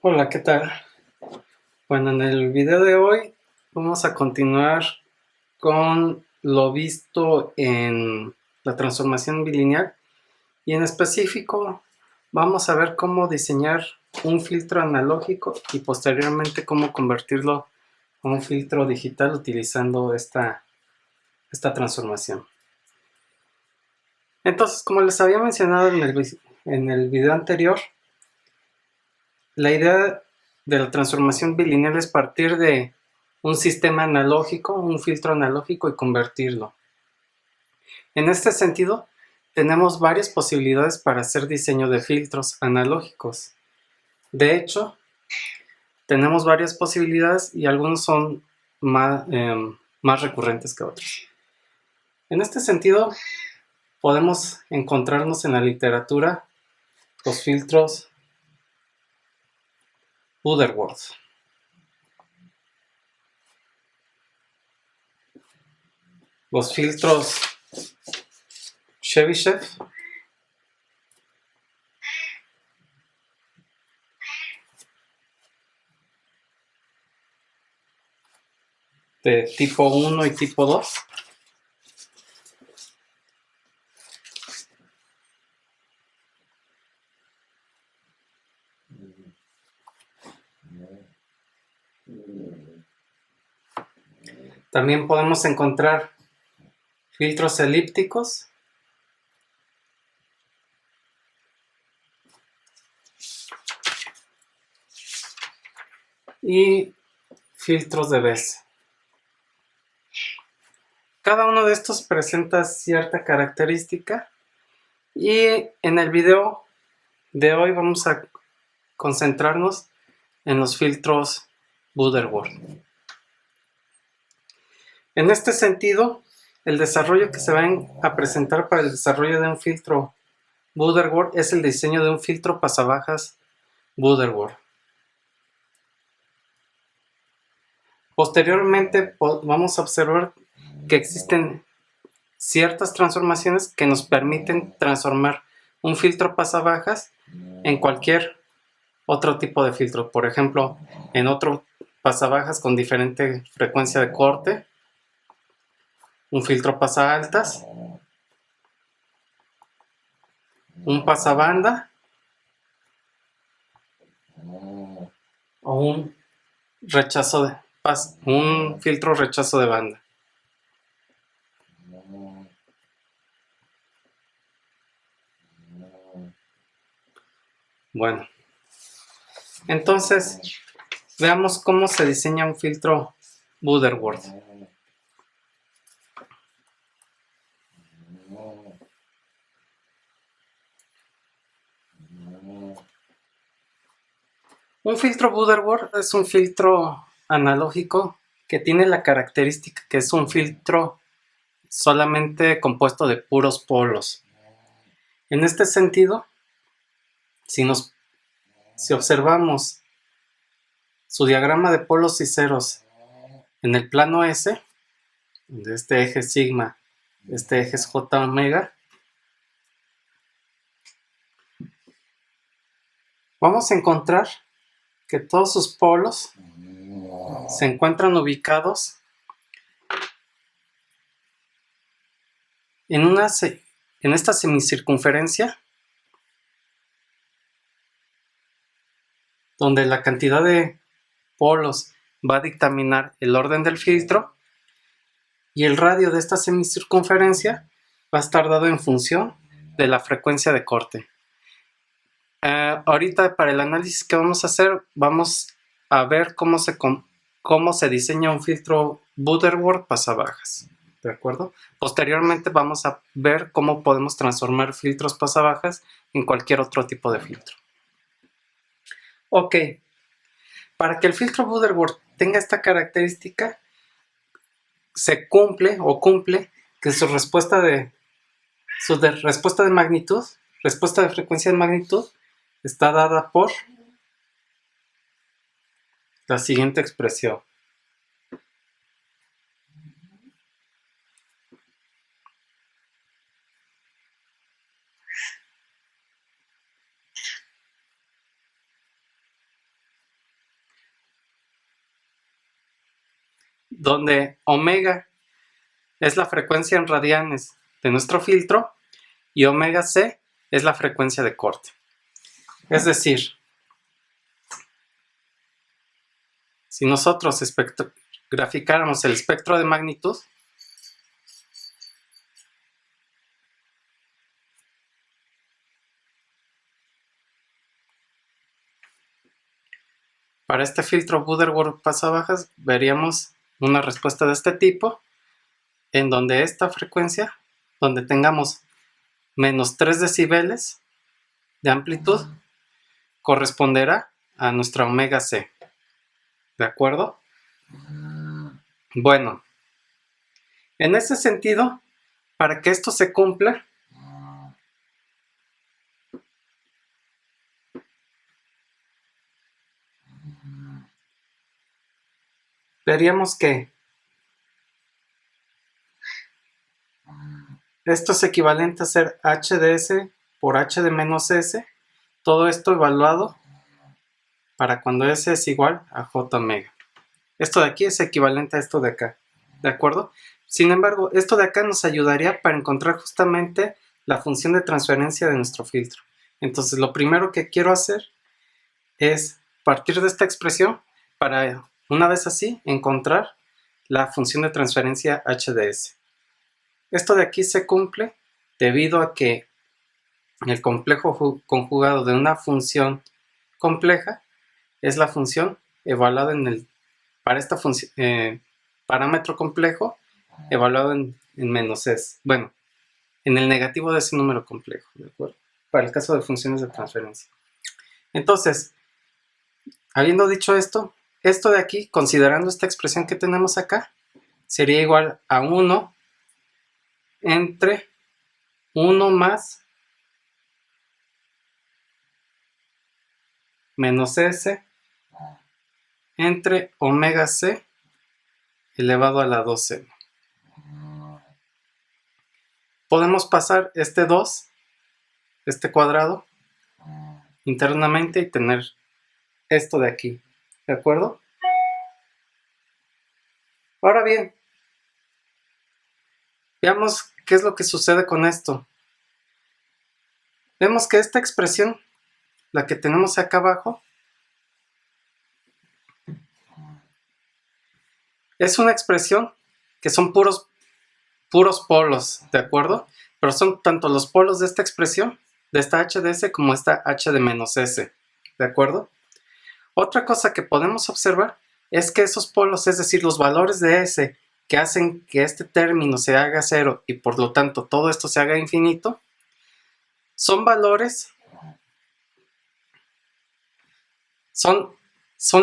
Hola, ¿qué tal? Bueno, en el video de hoy vamos a continuar con lo visto en la transformación bilineal y en específico vamos a ver cómo diseñar un filtro analógico y posteriormente cómo convertirlo a un filtro digital utilizando esta transformación. Entonces, como les había mencionado en el video anterior, la idea de la transformación bilineal es partir de un sistema analógico, un filtro analógico y convertirlo. En este sentido, tenemos varias posibilidades para hacer diseño de filtros analógicos. De hecho, tenemos varias posibilidades y algunos son más recurrentes que otros. En este sentido, podemos encontrarnos en la literatura los filtros Butterworth. Los filtros Chebyshev de tipo 1 y tipo 2. También podemos encontrar filtros elípticos y filtros de Bese. Cada uno de estos presenta cierta característica y en el video de hoy vamos a concentrarnos en los filtros Butterworth. En este sentido, el desarrollo que se va a presentar para el desarrollo de un filtro Butterworth es el diseño de un filtro pasabajas Butterworth. Posteriormente vamos a observar que existen ciertas transformaciones que nos permiten transformar un filtro pasabajas en cualquier otro tipo de filtro. Por ejemplo, en otro pasabajas con diferente frecuencia de corte, un filtro pasaaltas, un pasabanda o un filtro rechazo de banda. Bueno, entonces veamos cómo se diseña un filtro Butterworth. Un filtro Butterworth es un filtro analógico que tiene la característica que es un filtro solamente compuesto de puros polos. En este sentido, si observamos su diagrama de polos y ceros en el plano S, de este eje sigma, este eje es J omega, vamos a encontrar que todos sus polos se encuentran ubicados en esta semicircunferencia, donde la cantidad de polos va a dictaminar el orden del filtro y el radio de esta semicircunferencia va a estar dado en función de la frecuencia de corte. Ahorita para el análisis que vamos a hacer, vamos a ver cómo se diseña un filtro Butterworth pasabajas, ¿de acuerdo? Posteriormente vamos a ver cómo podemos transformar filtros pasabajas en cualquier otro tipo de filtro. Ok, para que el filtro Butterworth tenga esta característica, se cumple que su respuesta de magnitud, respuesta de frecuencia de magnitud, está dada por la siguiente expresión. donde omega es la frecuencia en radianes de nuestro filtro y omega c es la frecuencia de corte. Es decir, si nosotros graficáramos el espectro de magnitud, para este filtro Butterworth pasabajas veríamos una respuesta de este tipo, en donde esta frecuencia, donde tengamos menos 3 decibeles de amplitud, corresponderá a nuestra omega c. ¿De acuerdo? Bueno, en ese sentido, para que esto se cumpla, veríamos que esto es equivalente a ser h de s por h de menos s, todo esto evaluado para cuando s es igual a j omega. Esto de aquí es equivalente a esto de acá, ¿de acuerdo? Sin embargo, esto de acá nos ayudaría para encontrar justamente la función de transferencia de nuestro filtro. Entonces, lo primero que quiero hacer es partir de esta expresión para, una vez así, encontrar la función de transferencia h de s. Esto de aquí se cumple debido a que el complejo conjugado de una función compleja es la función evaluada para esta función, parámetro complejo evaluado en menos s. Bueno, en el negativo de ese número complejo, ¿de acuerdo? Para el caso de funciones de transferencia. Entonces, habiendo dicho esto de aquí, considerando esta expresión que tenemos acá, sería igual a 1 entre 1 más menos s entre omega c elevado a la 2n. Podemos pasar este 2, este cuadrado, internamente y tener esto de aquí, ¿de acuerdo? Ahora bien, veamos qué es lo que sucede con esto. Vemos que esta expresión, la que tenemos acá abajo, es una expresión que son puros polos, ¿de acuerdo? Pero son tanto los polos de esta expresión, de esta h de s, como esta h de menos s, ¿de acuerdo? Otra cosa que podemos observar es que esos polos, es decir, los valores de s que hacen que este término se haga cero y por lo tanto todo esto se haga infinito, son valores, son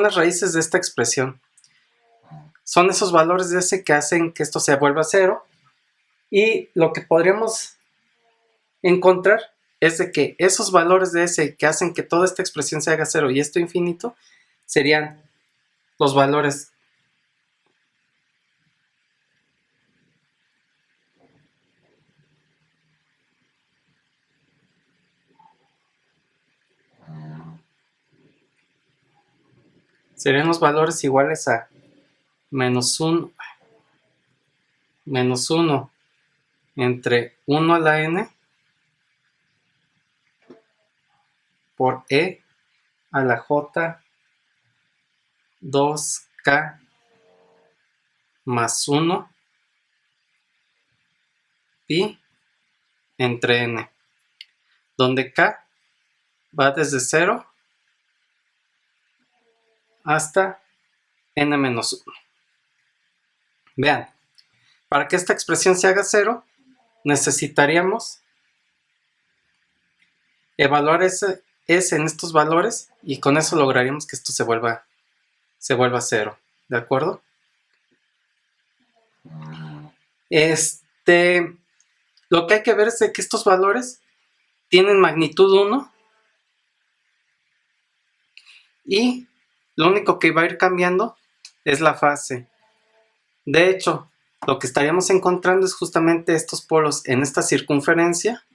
las raíces de esta expresión. Son esos valores de s que hacen que esto se vuelva cero. Y lo que podríamos encontrar es de que esos valores de s que hacen que toda esta expresión se haga cero y esto infinito serían los valores iguales a menos 1 entre 1 a la n por e a la j 2k más 1 pi entre n, donde k va desde 0 hasta n menos 1. Vean, para que esta expresión se haga cero, necesitaríamos evaluar s en estos valores y con eso lograríamos que esto se vuelva cero, ¿de acuerdo? Lo que hay que ver es que estos valores tienen magnitud 1 y lo único que va a ir cambiando es la fase. De hecho, lo que estaríamos encontrando es justamente estos polos en esta circunferencia.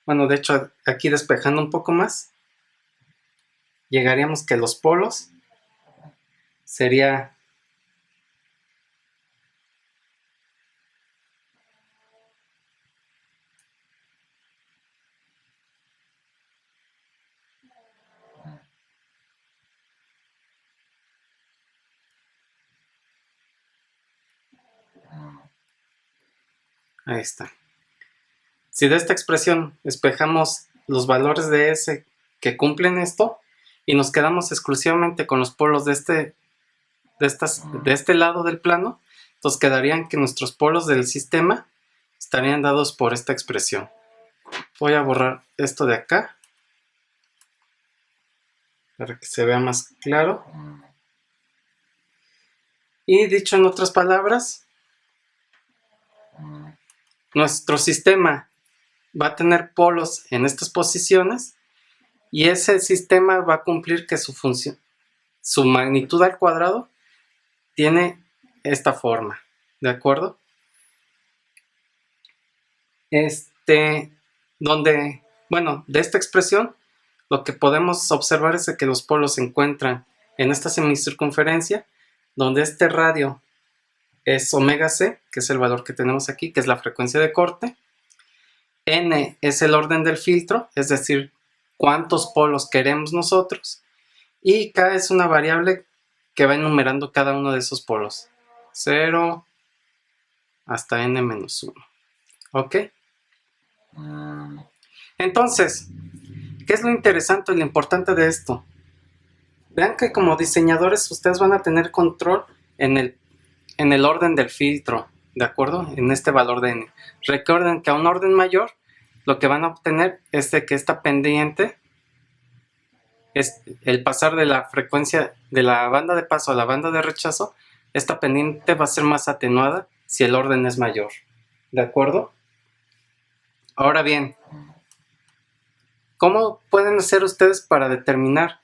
Bueno, de hecho, aquí despejando un poco más, llegaríamos que los polos sería ahí está. Si de esta expresión despejamos los valores de S que cumplen esto y nos quedamos exclusivamente con los polos de este lado del plano, entonces quedarían que nuestros polos del sistema estarían dados por esta expresión. Voy a borrar esto de acá para que se vea más claro. Y dicho en otras palabras, nuestro sistema va a tener polos en estas posiciones y ese sistema va a cumplir que su función, su magnitud al cuadrado tiene esta forma, ¿de acuerdo? Bueno, de esta expresión, lo que podemos observar es que los polos se encuentran en esta semicircunferencia, donde este radio es omega c, que es el valor que tenemos aquí, que es la frecuencia de corte. N es el orden del filtro, es decir, cuántos polos queremos nosotros. Y K es una variable que va enumerando cada uno de esos polos. 0 hasta n-1. ¿Ok? Entonces, ¿qué es lo interesante y lo importante de esto? Vean que como diseñadores ustedes van a tener control en el orden del filtro, ¿de acuerdo? En este valor de n. Recuerden que a un orden mayor, lo que van a obtener es de que esta pendiente, es el pasar de la frecuencia de la banda de paso a la banda de rechazo, esta pendiente va a ser más atenuada si el orden es mayor, ¿de acuerdo? Ahora bien, ¿cómo pueden hacer ustedes para determinar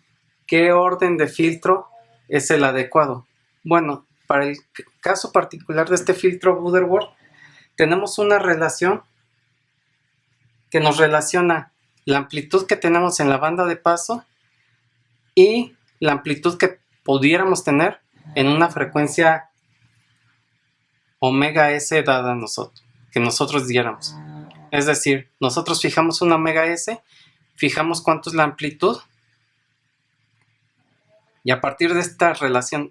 qué orden de filtro es el adecuado? Bueno, para el caso particular de este filtro Butterworth, tenemos una relación que nos relaciona la amplitud que tenemos en la banda de paso y la amplitud que pudiéramos tener en una frecuencia omega s dada a nosotros, que nosotros diéramos. Es decir, nosotros fijamos una omega s, fijamos cuánto es la amplitud, y a partir de esta relación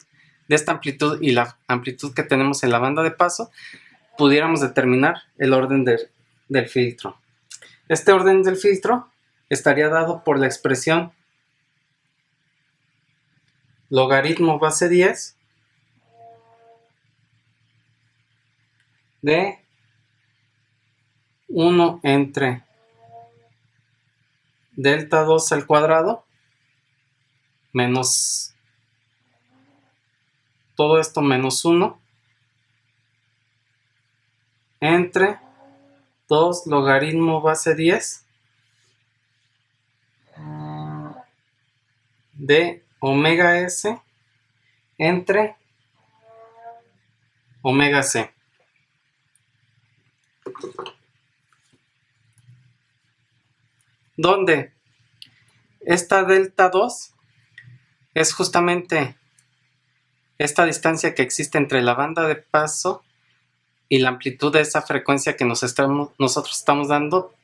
de esta amplitud y la amplitud que tenemos en la banda de paso, pudiéramos determinar el orden del filtro. Este orden del filtro estaría dado por la expresión logaritmo base 10 de 1 entre delta 2 al cuadrado menos todo esto menos 1 entre 2 logaritmo base 10 de omega s entre omega c. Donde esta delta 2 es justamente esta distancia que existe entre la banda de paso y la amplitud de esa frecuencia que nosotros estamos dando.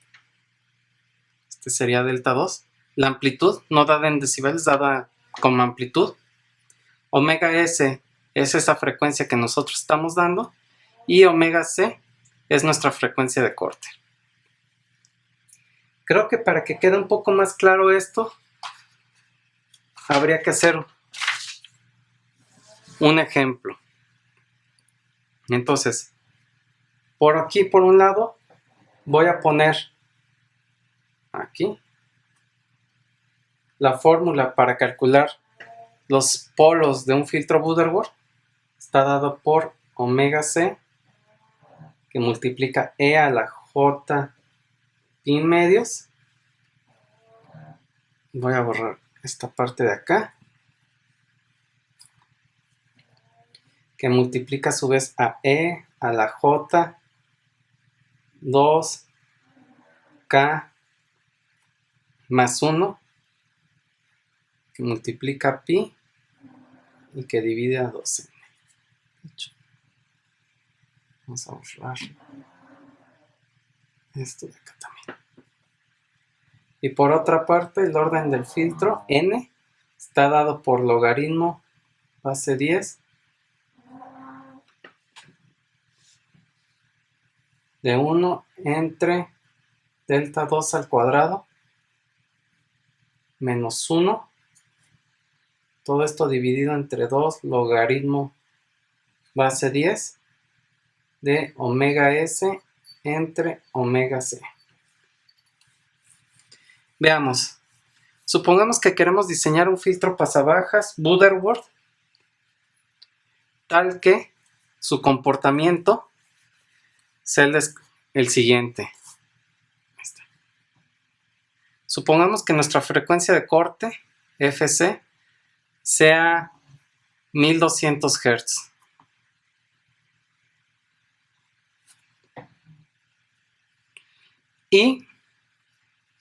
Este sería delta 2. La amplitud no dada en decibeles, dada como amplitud. Omega s es esa frecuencia que nosotros estamos dando y omega c es nuestra frecuencia de corte. Creo que para que quede un poco más claro esto, habría que hacer un ejemplo. Entonces, por aquí, por un lado, voy a poner aquí la fórmula para calcular los polos de un filtro Butterworth. Está dado por omega c, que multiplica e a la j pi medios. Voy a borrar esta parte de acá, que multiplica a su vez a e a la j 2 k más 1 que multiplica pi y que divide a 2n. Vamos a borrar esto de acá también. Y por otra parte, el orden del filtro n está dado por logaritmo base 10 de 1 entre delta 2 al cuadrado menos 1. Todo esto dividido entre 2 logaritmo base 10 de omega s entre omega c. Veamos. Supongamos que queremos diseñar un filtro pasabajas Butterworth tal que su comportamiento sea el siguiente. Supongamos que nuestra frecuencia de corte Fc sea 1200 Hz. Y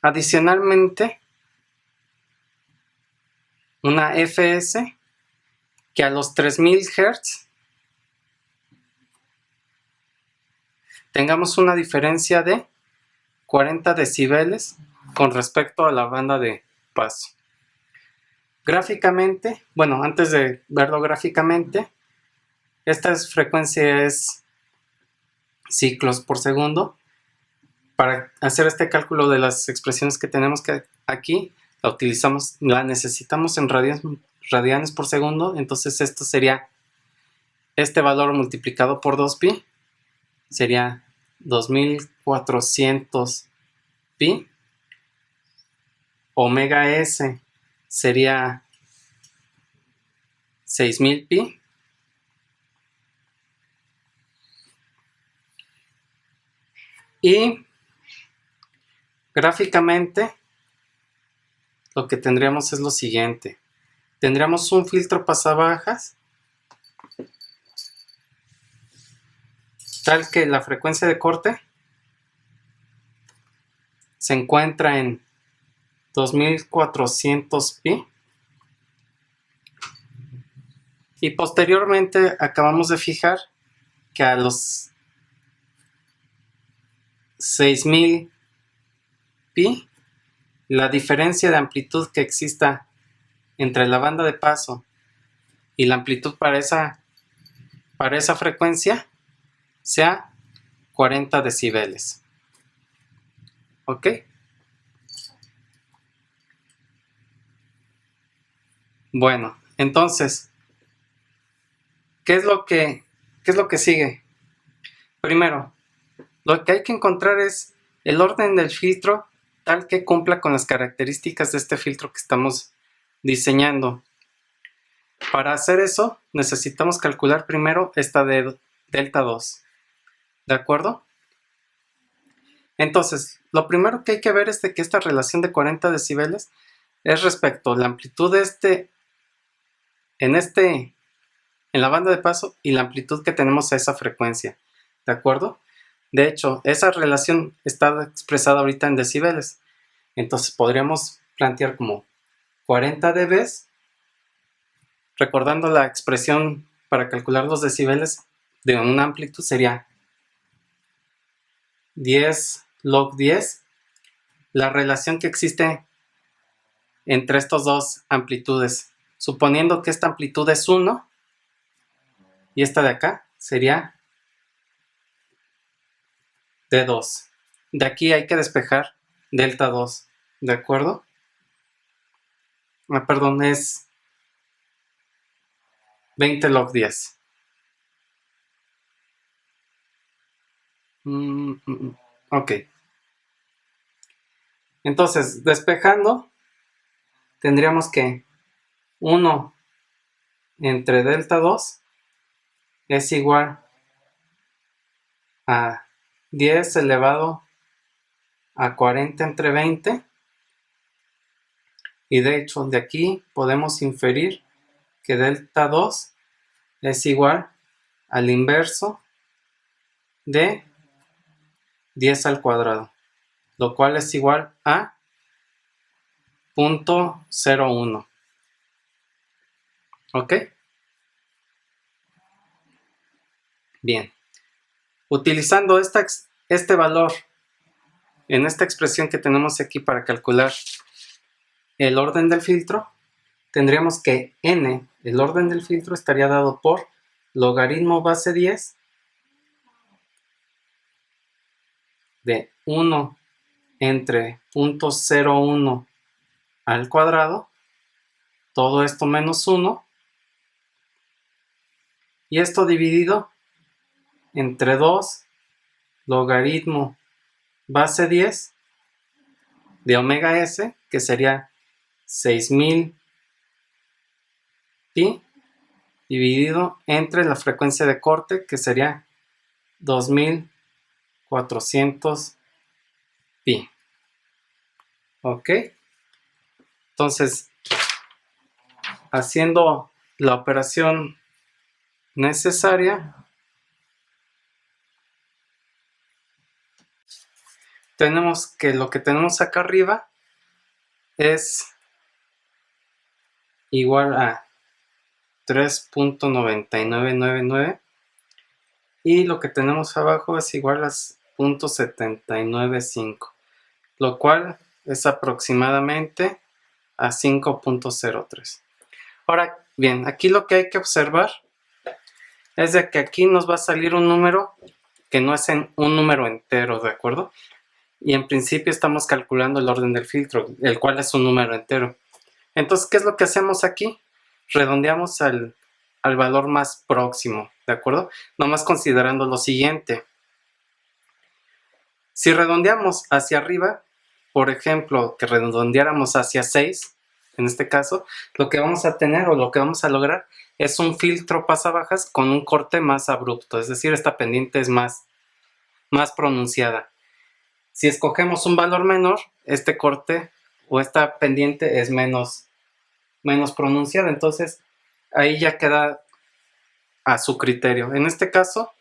adicionalmente una Fs que a los 3000 Hz tengamos una diferencia de 40 decibeles con respecto a la banda de paso. Gráficamente, bueno, antes de verlo gráficamente, esta frecuencia es ciclos por segundo. Para hacer este cálculo de las expresiones que tenemos aquí, la necesitamos en radianes por segundo. Entonces esto sería, este valor multiplicado por 2pi, sería 2400 pi. Omega s sería 6000 pi. Y gráficamente lo que tendríamos es lo siguiente. Tendríamos un filtro pasabajas tal que la frecuencia de corte se encuentra en 2400 pi. Y posteriormente acabamos de fijar que a los 6000 pi, la diferencia de amplitud que exista entre la banda de paso y la amplitud para esa frecuencia sea 40 decibeles. ¿Ok? Bueno, entonces, ¿qué es lo que sigue? Primero, lo que hay que encontrar es el orden del filtro tal que cumpla con las características de este filtro que estamos diseñando. Para hacer eso, necesitamos calcular primero esta de delta 2. ¿De acuerdo? Entonces, lo primero que hay que ver es de que esta relación de 40 decibeles es respecto a la amplitud de en la banda de paso y la amplitud que tenemos a esa frecuencia. ¿De acuerdo? De hecho, esa relación está expresada ahorita en decibeles. Entonces podríamos plantear como 40 dB, recordando la expresión para calcular los decibeles de una amplitud sería 10 log 10, la relación que existe entre estas dos amplitudes. Suponiendo que esta amplitud es 1 y esta de acá sería de 2. De aquí hay que despejar delta 2, ¿de acuerdo? Perdón, es 20 log 10. Ok. Entonces, despejando, tendríamos que 1 entre delta 2 es igual a 10 elevado a 40 entre 20. Y de hecho, de aquí podemos inferir que delta 2 es igual al inverso de 10 al cuadrado, lo cual es igual a 0.01. ¿Ok? Bien. Utilizando este valor en esta expresión que tenemos aquí para calcular el orden del filtro, tendríamos que n, el orden del filtro, estaría dado por logaritmo base 10 de 1 entre 0.01 al cuadrado, todo esto menos 1, y esto dividido entre 2 logaritmo base 10 de omega s, que sería 6000 pi, dividido entre la frecuencia de corte, que sería 2400 pi. ¿Ok? Entonces, haciendo la operación necesaria, tenemos que lo que tenemos acá arriba es igual a 3.9999 y lo que tenemos abajo es igual a 0.795, lo cual es aproximadamente a 5.03. Ahora bien, aquí lo que hay que observar es de que aquí nos va a salir un número que no es un número entero, ¿de acuerdo? Y en principio estamos calculando el orden del filtro, el cual es un número entero. Entonces, ¿qué es lo que hacemos aquí? Redondeamos al valor más próximo, ¿de acuerdo? Nomás considerando lo siguiente. Si redondeamos hacia arriba, por ejemplo, que redondeáramos hacia 6, en este caso, lo que vamos a tener o lo que vamos a lograr es un filtro pasabajas con un corte más abrupto, es decir, esta pendiente es más pronunciada. Si escogemos un valor menor, este corte o esta pendiente es menos pronunciada, entonces ahí ya queda a su criterio. En este caso,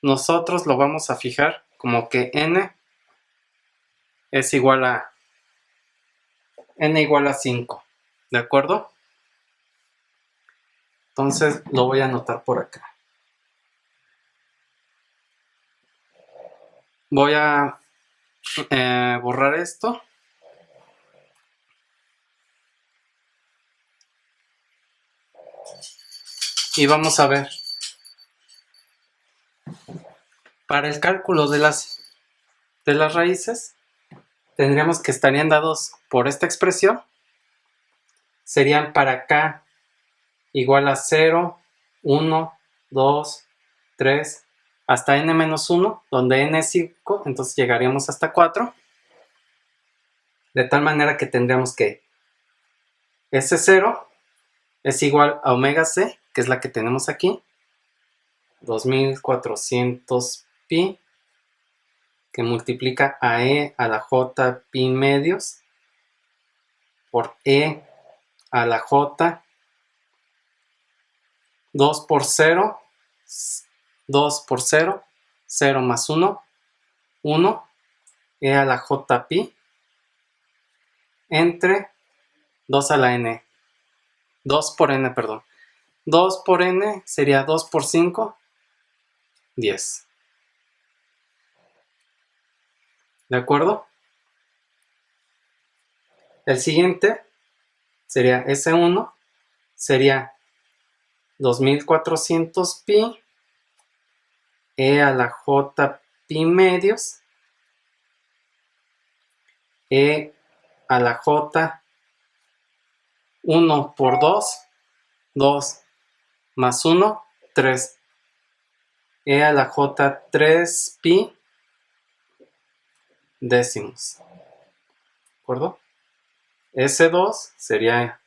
nosotros lo vamos a fijar como que n es igual a 5, ¿de acuerdo? Entonces lo voy a anotar por acá. Voy a borrar esto. Y vamos a ver. Para el cálculo de las raíces, tendríamos que estarían dados por esta expresión. Serían para k igual a 0, 1, 2, 3, hasta n-1, donde n es 5, entonces llegaríamos hasta 4. De tal manera que tendríamos que S0 es igual a omega c, que es la que tenemos aquí, 2400 pi, que multiplica a e a la j pi medios por e a la j, 2 por 0, 2 por 0, 0 más 1, 1, e a la j pi, entre 2 a la n, 2 por n, perdón. 2 por n sería 2 por 5, 10. ¿De acuerdo? El siguiente sería S1, sería 2400 pi, e a la j pi medios, e a la j, 1 por 2, 2 más 1, 3, e a la j 3 pi décimos. ¿De acuerdo? S2 sería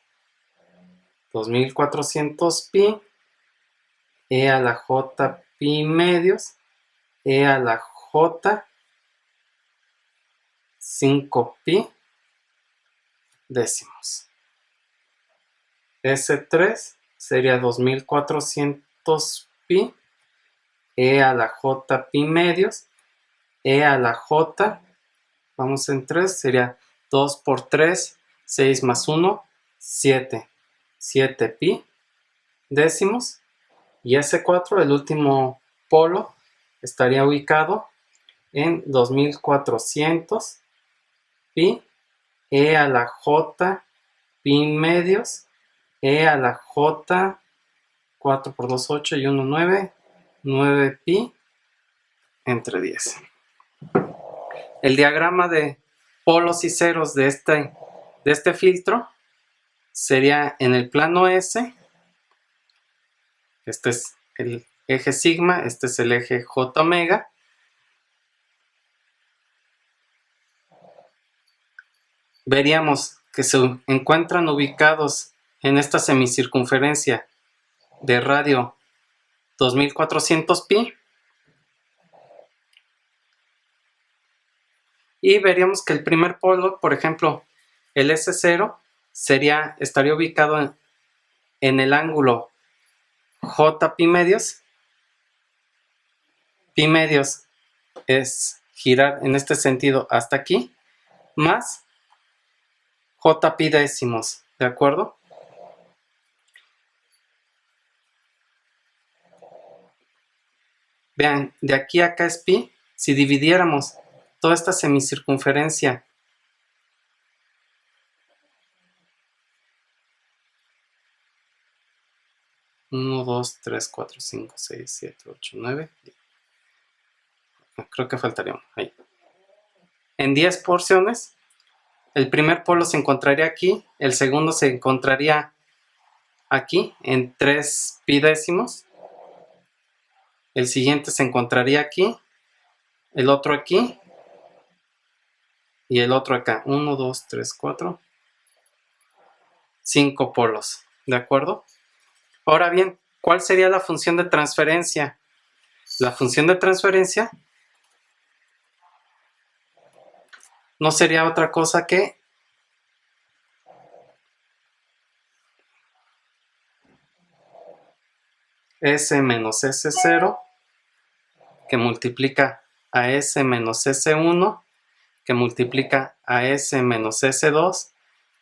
2400 pi, e a la j pi medios, e a la j 5 pi décimos. S3 sería 2400 pi, e a la j pi medios, e a la j, vamos en 3, sería 2 por 3, 6 más 1, 7. 7 pi décimos. Y S4, el último polo, estaría ubicado en 2400 pi e a la j pi medios e a la j 4 por 2, 8 y 1, 9, 9 pi entre 10. El diagrama de polos y ceros de este filtro sería en el plano S. Este es el eje sigma, este es el eje j omega. Veríamos que se encuentran ubicados en esta semicircunferencia de radio 2400 pi. Y veríamos que el primer polo, por ejemplo, el S0, estaría ubicado en el ángulo J pi medios. Pi medios es girar en este sentido hasta aquí, más J pi décimos, ¿de acuerdo? Vean, de aquí a acá es pi. Si dividiéramos toda esta semicircunferencia uno, 2, 3, 4, 5, 6, 7, 8, 9. Creo que faltaría uno. Ahí. En 10 porciones, el primer polo se encontraría aquí, el segundo se encontraría aquí en 3 pi décimos, el siguiente se encontraría aquí, el otro aquí y el otro acá. 1, 2, 3, 4, 5 polos, ¿de acuerdo? Ahora bien, ¿cuál sería la función de transferencia? La función de transferencia no sería otra cosa que S menos S0 que multiplica a S menos S1 que multiplica a S menos S2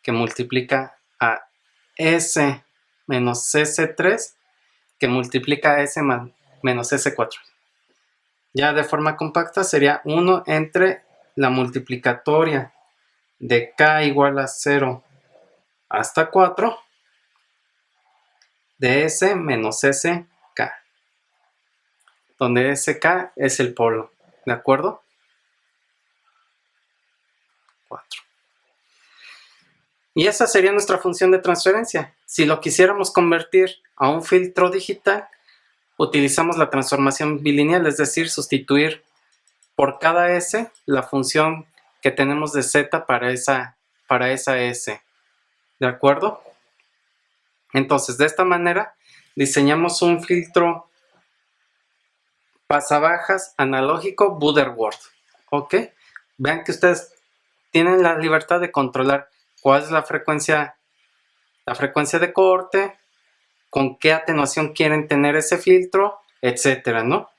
que multiplica a S menos S3 que multiplica a S menos S4. Ya de forma compacta sería 1 entre la multiplicatoria de K igual a 0 hasta 4 de S menos SK, donde SK es el polo, ¿de acuerdo? 4. Y esa sería nuestra función de transferencia. Si lo quisiéramos convertir a un filtro digital, utilizamos la transformación bilineal, es decir, sustituir por cada S la función que tenemos de Z para esa S, ¿de acuerdo? Entonces, de esta manera, diseñamos un filtro pasabajas analógico Butterworth, ¿ok? Vean que ustedes tienen la libertad de controlar cuál es la frecuencia de corte, con qué atenuación quieren tener ese filtro, etcétera, ¿no?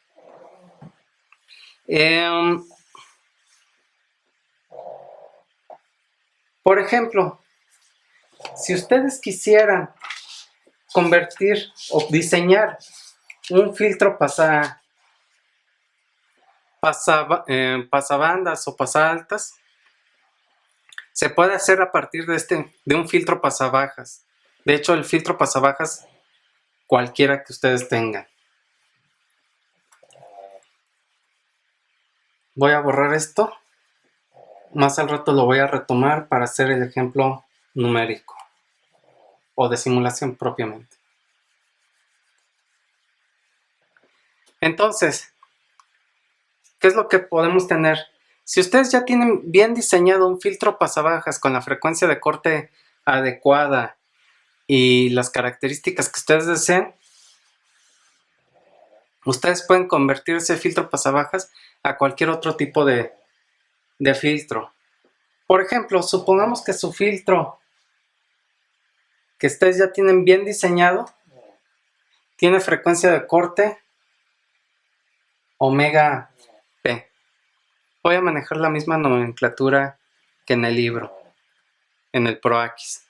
Por ejemplo, si ustedes quisieran convertir o diseñar un filtro pasabandas o pasaltas, se puede hacer a partir de un filtro pasabajas. De hecho, el filtro pasabajas cualquiera que ustedes tengan. Voy a borrar esto. Más al rato lo voy a retomar para hacer el ejemplo numérico o de simulación propiamente. Entonces, ¿qué es lo que podemos tener? Si ustedes ya tienen bien diseñado un filtro pasabajas con la frecuencia de corte adecuada y las características que ustedes deseen, ustedes pueden convertir ese filtro pasabajas a cualquier otro tipo de filtro. Por ejemplo, supongamos que su filtro que ustedes ya tienen bien diseñado tiene frecuencia de corte omega p. Voy a manejar la misma nomenclatura que en el libro. en el PROAXIS.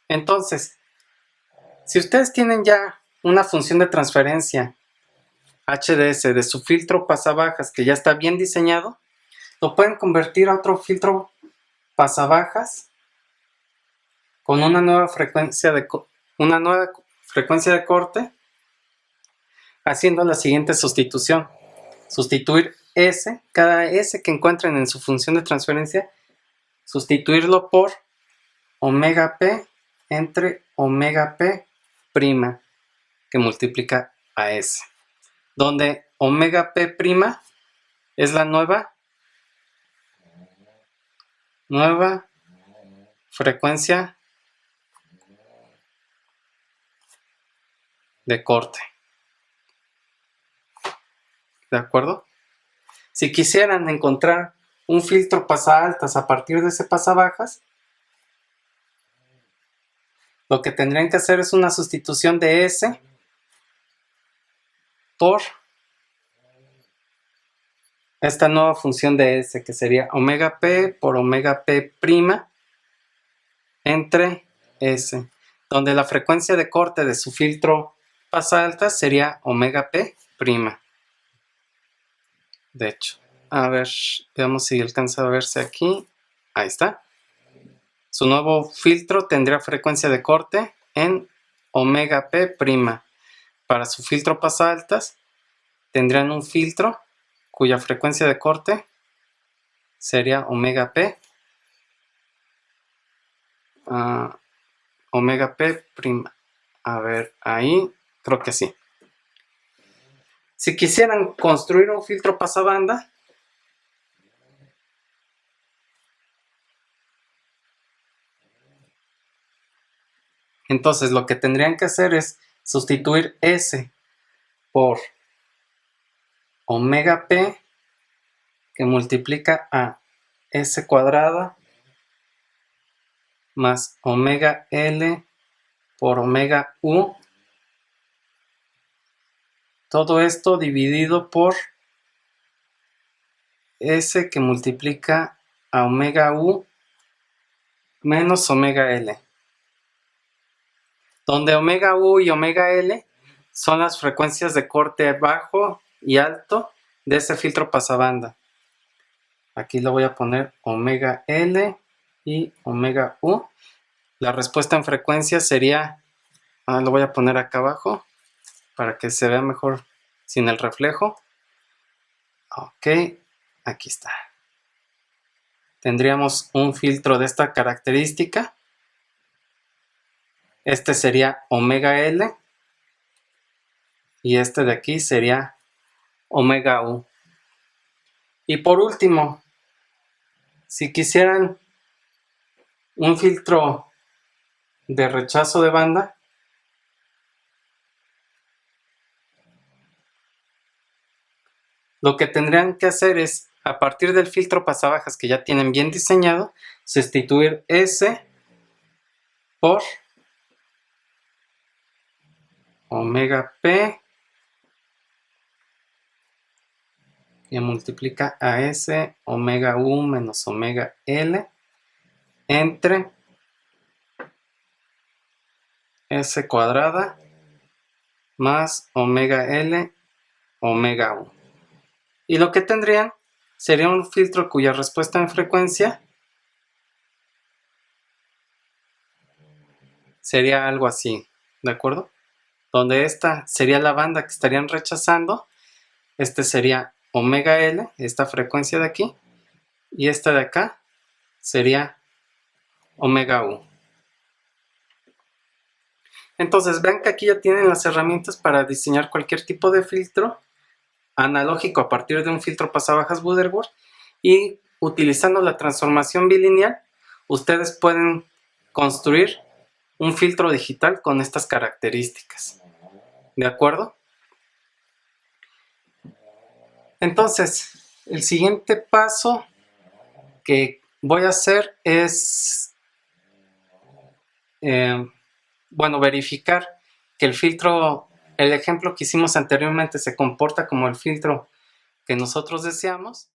Entonces, si ustedes tienen ya una función de transferencia HDS de su filtro pasabajas que ya está bien diseñado, lo pueden convertir a otro filtro pasabajas con una nueva frecuencia de corte, haciendo la siguiente sustitución. Sustituir S, cada S que encuentren en su función de transferencia, sustituirlo por omega P entre omega P prima, que multiplica a S, donde omega P prima es la nueva frecuencia de corte. ¿De acuerdo? Si quisieran encontrar un filtro pasaaltas a partir de ese pasabajas, lo que tendrían que hacer es una sustitución de S por esta nueva función de S, que sería omega P por omega P prima entre S, donde la frecuencia de corte de su filtro pasaaltas sería omega P prima. De hecho, a ver, veamos si alcanza a verse aquí. Ahí está. Su nuevo filtro tendría frecuencia de corte en omega P prima. Para su filtro pasaaltas tendrían un filtro cuya frecuencia de corte sería omega P omega P prima. A ver, ahí creo que sí. Si quisieran construir un filtro pasabanda, entonces lo que tendrían que hacer es sustituir S por omega P, que multiplica a S cuadrada más omega L por omega U. Todo esto dividido por S que multiplica a omega U menos omega L, donde omega U y omega L son las frecuencias de corte bajo y alto de ese filtro pasabanda. Aquí lo voy a poner omega L y omega U. La respuesta en frecuencia sería, lo voy a poner acá abajo para que se vea mejor sin el reflejo. Ok, aquí está. Tendríamos un filtro de esta característica. Este sería omega L y este de aquí sería omega U. Y por último, si quisieran un filtro de rechazo de banda, lo que tendrían que hacer es, a partir del filtro pasabajas que ya tienen bien diseñado, sustituir S por omega P, que multiplica a S omega U menos omega L entre S cuadrada más omega L omega U. Y lo que tendrían sería un filtro cuya respuesta en frecuencia sería algo así, ¿de acuerdo? Donde esta sería la banda que estarían rechazando, este sería omega L, esta frecuencia de aquí, y esta de acá sería omega U. Entonces vean que aquí ya tienen las herramientas para diseñar cualquier tipo de filtro analógico a partir de un filtro pasabajas Butterworth, y utilizando la transformación bilineal ustedes pueden construir un filtro digital con estas características. ¿De acuerdo? Entonces, el siguiente paso que voy a hacer es verificar que el filtro, el ejemplo que hicimos anteriormente, se comporta como el filtro que nosotros deseamos.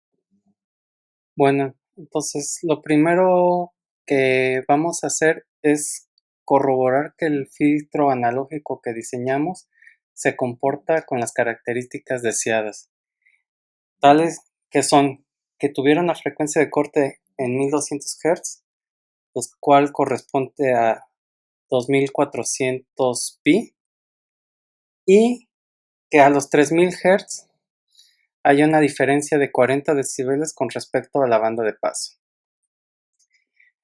Bueno, entonces lo primero que vamos a hacer es corroborar que el filtro analógico que diseñamos se comporta con las características deseadas, tales que son que tuviera una frecuencia de corte en 1200 Hz, lo cual corresponde a 2400 pi, y que a los 3000 Hz hay una diferencia de 40 decibeles con respecto a la banda de paso.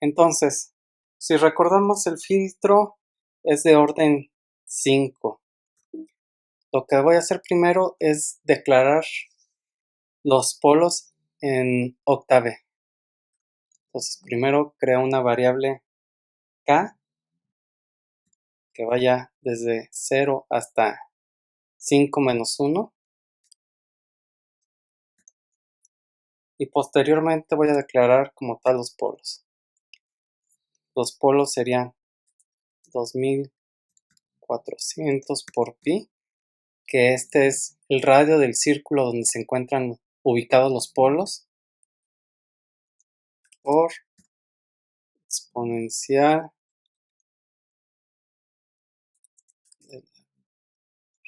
Entonces, si recordamos, el filtro es de orden 5. Lo que voy a hacer primero es declarar los polos en octave. Entonces, primero creo una variable k que vaya desde 0 hasta 5 menos 1. Y posteriormente voy a declarar como tal los polos. Los polos serían 2400 por pi, que este es el radio del círculo donde se encuentran ubicados los polos, por exponencial de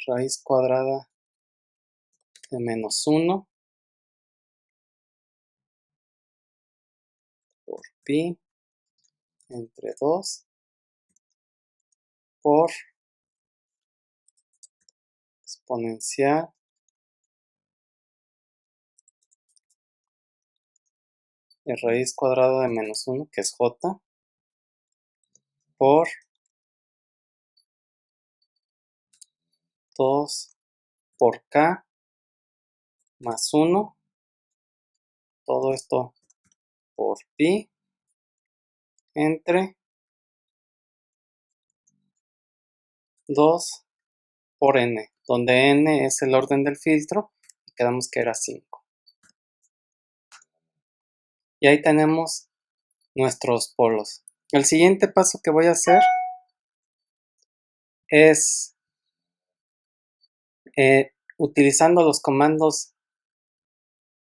raíz cuadrada de menos 1 por pi entre 2 por exponencial de raíz cuadrada de menos 1, que es j, por 2 por k más 1, todo esto por pi entre 2 por n, donde n es el orden del filtro y quedamos que era 5. Y ahí tenemos nuestros polos. El siguiente paso que voy a hacer es, utilizando los comandos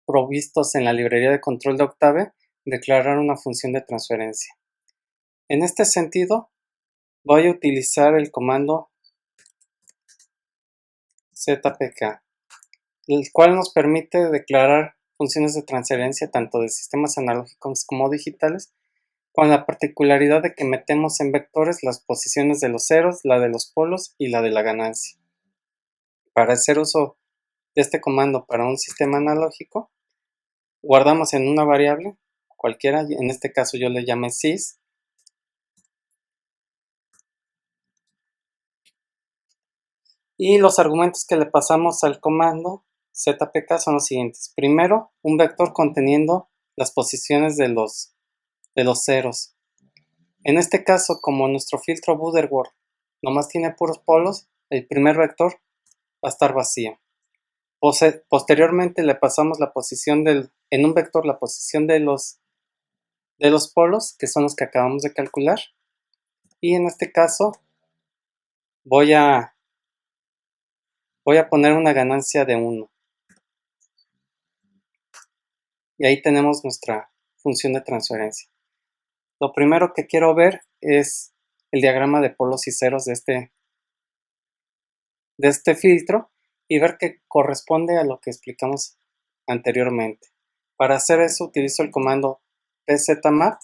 provistos en la librería de control de Octave, declarar una función de transferencia. En este sentido, voy a utilizar el comando zpk, el cual nos permite declarar funciones de transferencia tanto de sistemas analógicos como digitales, con la particularidad de que metemos en vectores las posiciones de los ceros, la de los polos y la de la ganancia. Para hacer uso de este comando para un sistema analógico, guardamos en una variable cualquiera, en este caso yo le llamé sys, y los argumentos que le pasamos al comando zpk son los siguientes. Primero, un vector conteniendo las posiciones de los ceros. En este caso, como nuestro filtro Butterworth nomás tiene puros polos, el primer vector va a estar vacío. Posteriormente le pasamos la posición en un vector la posición de los polos, que son los que acabamos de calcular. Y en este caso voy a poner una ganancia de 1. Y ahí tenemos nuestra función de transferencia. Lo primero que quiero ver es el diagrama de polos y ceros de este filtro y ver que corresponde a lo que explicamos anteriormente. Para hacer eso utilizo el comando pzmap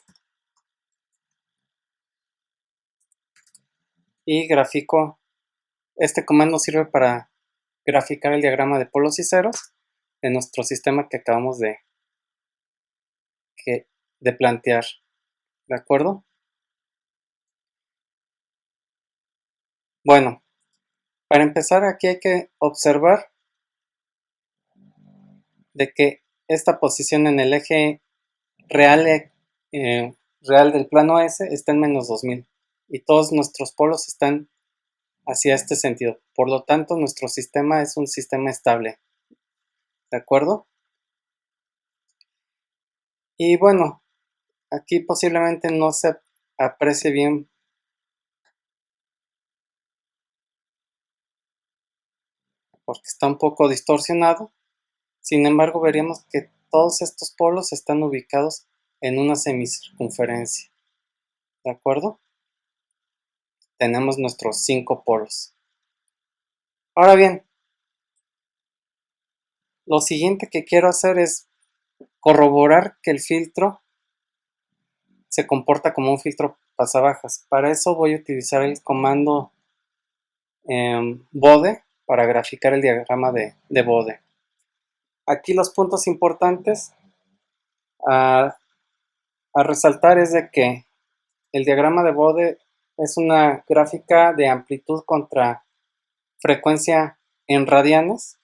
y grafico. Este comando sirve para graficar el diagrama de polos y ceros de nuestro sistema que acabamos de plantear. ¿De acuerdo? Bueno, para empezar aquí hay que observar de que esta posición en el eje real, real del plano S está en menos 2000 y todos nuestros polos están hacia este sentido. Por lo tanto, nuestro sistema es un sistema estable. ¿De acuerdo? Y bueno, aquí posiblemente no se aprecie bien porque está un poco distorsionado. Sin embargo, veríamos que todos estos polos están ubicados en una semicircunferencia. ¿de acuerdo? Tenemos nuestros 5 polos. Ahora bien, lo siguiente que quiero hacer es corroborar que el filtro se comporta como un filtro pasabajas. Para eso voy a utilizar el comando Bode para graficar el diagrama de Bode. Aquí los puntos importantes a resaltar es de que el diagrama de Bode es una gráfica de amplitud contra frecuencia en radianes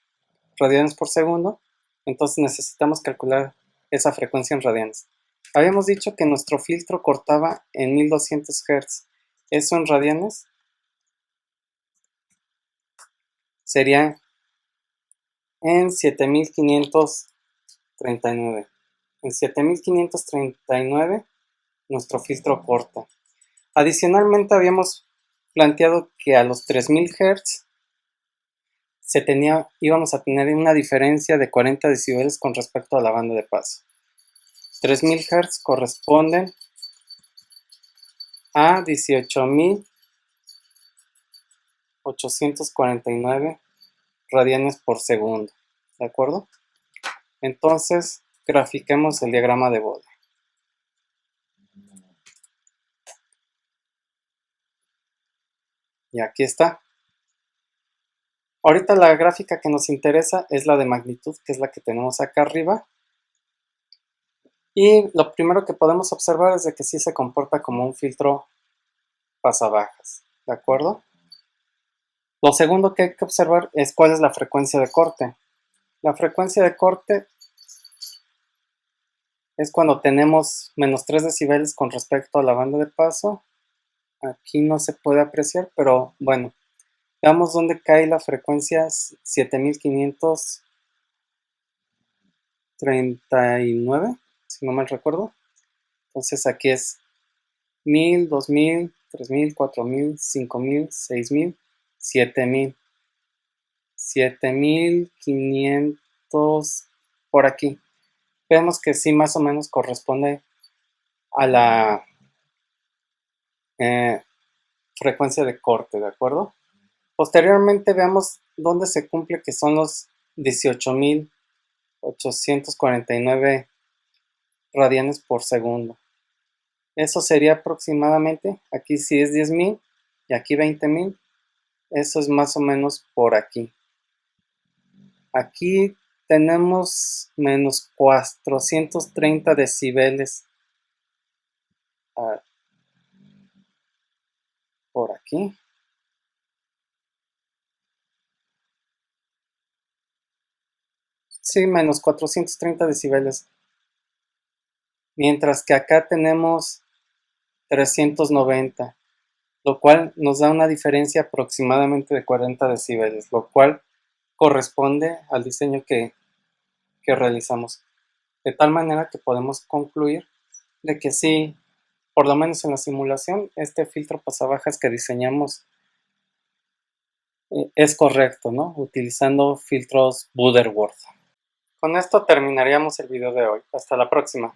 por segundo. Entonces necesitamos calcular esa frecuencia en radianes. Habíamos dicho que nuestro filtro cortaba en 1200 Hz. Eso en radianes sería en 7539. En 7539 nuestro filtro corta. Adicionalmente habíamos planteado que a los 3000 Hz íbamos a tener una diferencia de 40 decibeles con respecto a la banda de paso. 3000 Hz corresponden a 18.849 radianes por segundo, ¿de acuerdo? Entonces, grafiquemos el diagrama de Bode. Y aquí está. Ahorita la gráfica que nos interesa es la de magnitud, que es la que tenemos acá arriba. Y lo primero que podemos observar es de que sí se comporta como un filtro pasabajas, ¿de acuerdo? Lo segundo que hay que observar es cuál es la frecuencia de corte. La frecuencia de corte es cuando tenemos menos 3 decibeles con respecto a la banda de paso. Aquí no se puede apreciar, pero bueno, veamos dónde cae la frecuencia 7539, si no mal recuerdo. Entonces aquí es 1000, 2000, 3000, 4000, 5000, 6000, 7000, 7500 por aquí. Vemos que sí más o menos corresponde a la frecuencia de corte, ¿de acuerdo? Posteriormente veamos dónde se cumple que son los 18.849 radianes por segundo. Eso sería aproximadamente, aquí sí es 10.000 y aquí 20.000. Eso es más o menos por aquí. Aquí tenemos menos 430 decibeles por aquí. Sí, menos 430 decibeles. Mientras que acá tenemos 390, lo cual nos da una diferencia aproximadamente de 40 decibeles, lo cual corresponde al diseño que realizamos. De tal manera que podemos concluir de que sí, por lo menos en la simulación, este filtro pasabajas que diseñamos es correcto, ¿no? Utilizando filtros Butterworth. Con esto terminaríamos el video de hoy. Hasta la próxima.